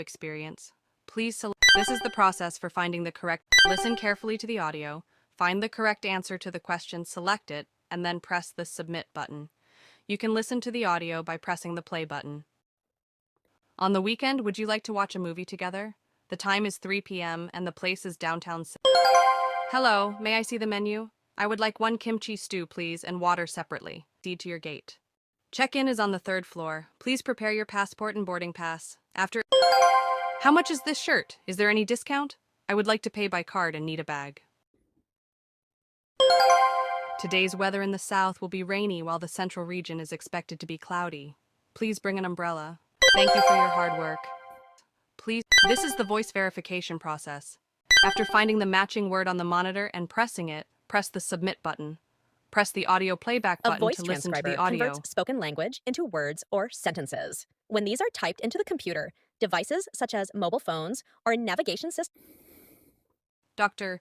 experience. Please select. This is the process for finding the correct. Listen carefully to the audio, find the correct answer to the question, select it, and then press the submit button. You can listen to the audio by pressing the play button. On the weekend, would you like to watch a movie together? The time is 3 p.m. and the place is downtown. Hello, may I see the menu? I would like one kimchi stew, please, and water separately. Proceed to your gate. Check-in is on the 3rd floor. Please prepare your passport and boarding pass. How much is this shirt? Is there any discount? I would like to pay by card and need a bag. Today's weather in the south will be rainy while the central region is expected to be cloudy. Please bring an umbrella. Thank you for your hard work. This is the voice verification process. After finding the matching word on the monitor and pressing it, press the submit button. Press the audio playback A button voice to listen to the transcriber audio. converts spoken language into words or sentences. When these are typed into the computer, devices such as mobile phones or navigation systems. Doctor,